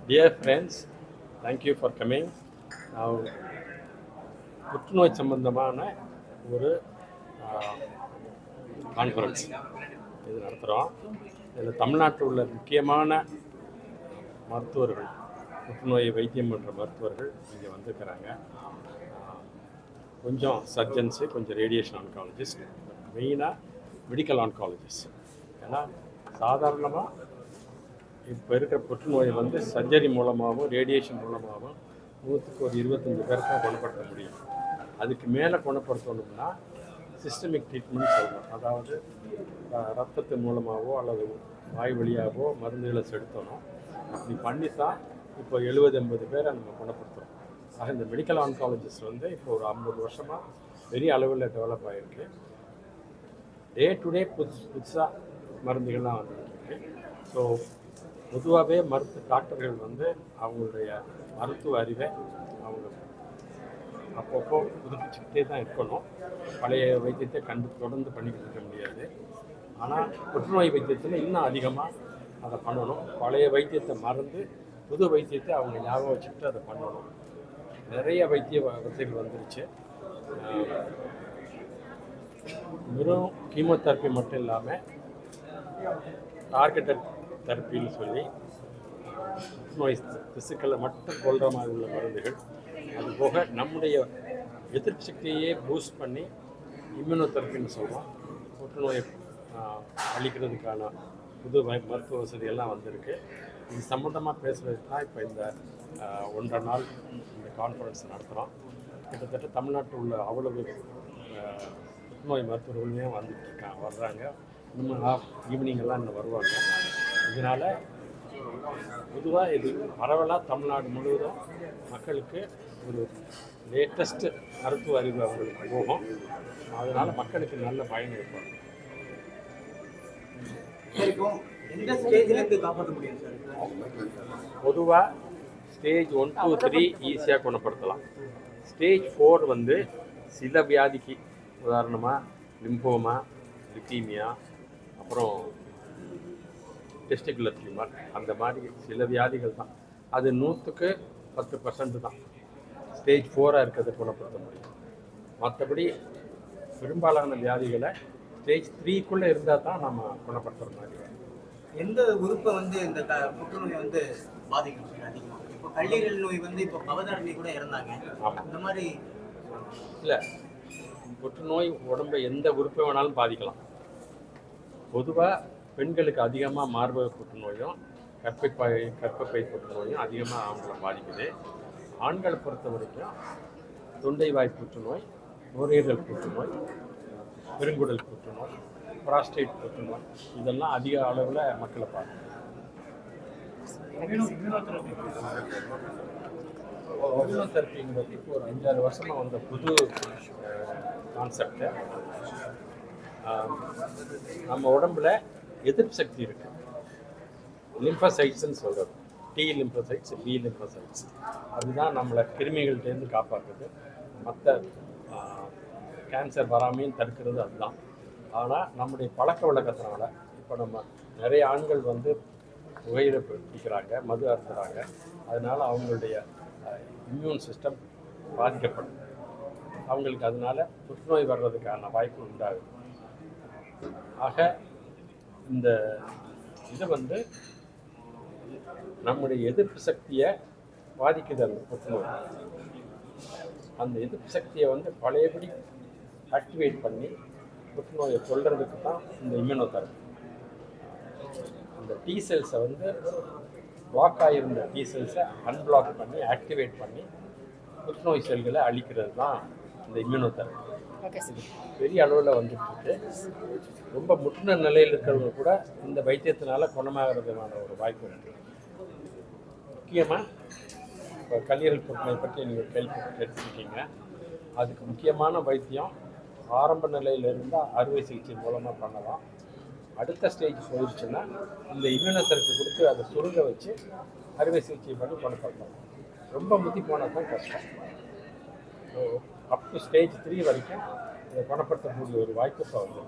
Dear friends, thank you for coming. Now, புற்றுநோய் சம்பந்தமான ஒரு கான்ஃபரன்ஸ் இது நடத்துகிறோம். இதில் தமிழ்நாட்டில் உள்ள முக்கியமான மருத்துவர்கள், புற்றுநோயை வைத்தியம் பண்ணுற மருத்துவர்கள் இங்கே வந்திருக்கிறாங்க. கொஞ்சம் சர்ஜன்ஸு, கொஞ்சம் ரேடியேஷன் ஆன்காலஜிஸ்ட், மெயினாக மெடிக்கல் ஆன்காலஜிஸ்ட். ஏன்னா சாதாரணமாக இப்போ இருக்கிற புற்றுநோயை வந்து சர்ஜரி மூலமாகவும் ரேடியேஷன் மூலமாகவும் 100க்கு ஒரு 25 பேருக்கு குணப்படுத்த முடியும். அதுக்கு மேலே குணப்படுத்தணும்னா சிஸ்டமிக் ட்ரீட்மெண்ட் சொல்கிறோம். அதாவது ரத்தத்தின் மூலமாகவோ அல்லது வாய் வழியாகவோ மருந்துகளை செலுத்தணும். அப்படி பண்ணித்தான் இப்போ 70-80 பேரை நம்ம குணப்படுத்துகிறோம். ஆக இந்த மெடிக்கல் ஆன்காலஜிஸ்ட் வந்து இப்போ ஒரு 50 வருஷமாக பெரிய அளவில் டெவலப் ஆகிருக்கு. டே டு டே புதுசாக மருந்துகள்லாம் வந்துருக்கு. ஸோ பொதுவாகவே டாக்டர்கள் வந்து அவங்களுடைய மருத்துவ அறிவை அவங்க அப்பப்போ புதுப்பிச்சுக்கிட்டே தான் இருக்கணும். பழைய வைத்தியத்தை தொடர்ந்து பண்ணிக்கிட்டு இருக்க முடியாது. ஆனால் புற்றுநோய் வைத்தியத்தில் இன்னும் அதிகமாக அதை பண்ணணும். பழைய வைத்தியத்தை மறந்து புது வைத்தியத்தை அவங்க ஞாபகம் வச்சுக்கிட்டு அதை பண்ணணும். நிறைய வைத்திய வசதிகள் வந்துருச்சு. வெறும் கீமோதெரப்பி மட்டும் இல்லாமல் டார்கெட்டட் தெரப்பின்னு சொல்லி புற்றுநோய் திசுக்களை மட்டும் கொள்கிற மாதிரி உள்ள மருந்துகள், அதுபோக நம்முடைய எதிர்ப்பு சக்தியே பூஸ்ட் பண்ணி இம்யூனோதெரப்பின்னு சொல்கிறோம். புற்றுநோயை அழிக்கிறதுக்கான புது மருத்துவ வசதியெல்லாம் வந்திருக்கு. இது சம்மந்தமாக பேசுகிறதுக்கு தான் இப்போ இந்த 1.5 நாள் இந்த கான்ஃபரன்ஸ் நடத்துகிறோம். கிட்டத்தட்ட தமிழ்நாட்டில் உள்ள அவ்வளவு புற்றுநோய் மருத்துவர்களுமே வர்றாங்க. இன்னும் ஈவினிங்கெல்லாம் இன்னும் வருவாங்க. இதனால் பொதுவாக இது பரவலாக தமிழ்நாடு முழுவதும் மக்களுக்கு ஒரு லேட்டஸ்ட்டு மருத்துவ அறிவு அவங்களுக்கு போகும். அதனால் மக்களுக்கு நல்ல பயன் ஏற்படும். பொதுவாக ஸ்டேஜ் 1, 2, 3 ஈஸியாக குணப்படுத்தலாம். ஸ்டேஜ் 4 வந்து சில வியாதிக்கு, உதாரணமாக லிம்போமா, லியூக்கீமியா, அப்புறம் டெஸ்டிகுலர் டியூமர், அந்த மாதிரி சில வியாதிகள் தான். அது 100க்கு 10% தான் ஸ்டேஜ் 4 இருக்கிறத குணப்படுத்த முடியும். மற்றபடி பெரும்பாலான வியாதிகளை ஸ்டேஜ் 3க்குள்ளே இருந்தால் தான் நம்ம குணப்படுத்துகிற மாதிரி. எந்த உறுப்பை வந்து இந்த புற்றுநோய் வந்து பாதிக்கும் அதிகமாக? இப்போ கல்லீரல் நோய் வந்து இப்போ அவதாரணி கூட இறந்தாங்க. இந்த மாதிரி இல்லை, புற்றுநோய் உடம்பை எந்த உறுப்பை வேணாலும் பாதிக்கலாம். பொதுவாக பெண்களுக்கு அதிகமாக மார்பக புற்றுநோயும் கர்ப்பப்பை புற்றுநோயும் அதிகமாக அவங்கள பாதிக்குது. ஆண்களை பொறுத்த வரைக்கும் தொண்டை வாய் புற்றுநோய், நுரையீரல் புற்றுநோய், பெருங்குடல் புற்றுநோய், ப்ராஸ்டேட் புற்றுநோய், இதெல்லாம் அதிக அளவில் மக்களை பாதிக்கும். இம்யூனோதெரப்பிங்கிறது இப்போ ஒரு 5-6 வருஷமாக வந்த புது கான்செப்டு. நம்ம உடம்புல எதிர்ப்பு சக்தி இருக்குது. லிம்போசைட்ஸ்ன்னு சொல்கிறது. டி லிம்போசைட்ஸ், பி லிம்போசைட்ஸ், அதுதான் நம்மளை கிருமிகள்கிட்டேருந்து காப்பாற்றுது. மற்ற கேன்சர் வராமையும் தடுக்கிறது அதுதான். ஆனால் நம்முடைய பழக்க வழக்கத்தினால இப்போ நம்ம நிறைய ஆண்கள் வந்து புகையிலை பிடிக்கிறாங்க, மது அருந்துறாங்க. அதனால் அவங்களுடைய இம்யூன் சிஸ்டம் பாதிக்கப்படும். அவங்களுக்கு அதனால் புற்றுநோய் வர்றதுக்கான வாய்ப்பு உண்டாகுது. ஆக இந்த இது வந்து நம்முடைய எதிர்ப்பு சக்தியை பாதிக்குது. அந்த புற்றுநோய் அந்த எதிர்ப்பு சக்தியை வந்து பழையபடி ஆக்டிவேட் பண்ணி புற்றுநோயை கொல்றதுக்கு தான் இந்த இம்யூனோதெரப்பி. அந்த டி செல்ஸை வந்து பிளாக் ஆகியிருந்த டி செல்ஸை அன்பிளாக் பண்ணி ஆக்டிவேட் பண்ணி புற்றுநோய் செல்களை அழிக்கிறது தான் இந்த இம்யூனோதெரப்பி. இது பெரிய அளவில் வந்துட்டு ரொம்ப முற்றின நிலையில் இருக்கிறவங்க கூட இந்த வைத்தியத்தினால குணமாகிறதுமான ஒரு வாய்ப்பு இருக்குது. முக்கியமாக இப்போ கல்லீரல் புற்றுநோய் பற்றி நீங்கள் கேட்டுருக்கீங்க. அதுக்கு முக்கியமான வைத்தியம் ஆரம்ப நிலையில் இருந்தால் அறுவை சிகிச்சை மூலமாக பண்ணலாம். அடுத்த ஸ்டேஜ் போயிடுச்சுன்னா இந்த இம்யூனோதெரப்பி கொடுத்து அதை சுருங்க வச்சு அறுவை சிகிச்சை பண்ணி குணப்படுத்தலாம். ரொம்ப முத்தி போனால் தான் கஷ்டம். ஸோ அப் டு ஸ்டேஜ் 3 வரைக்கும் இதை குணப்படுத்தக்கூடிய ஒரு வாய்ப்பு இப்போ வந்து.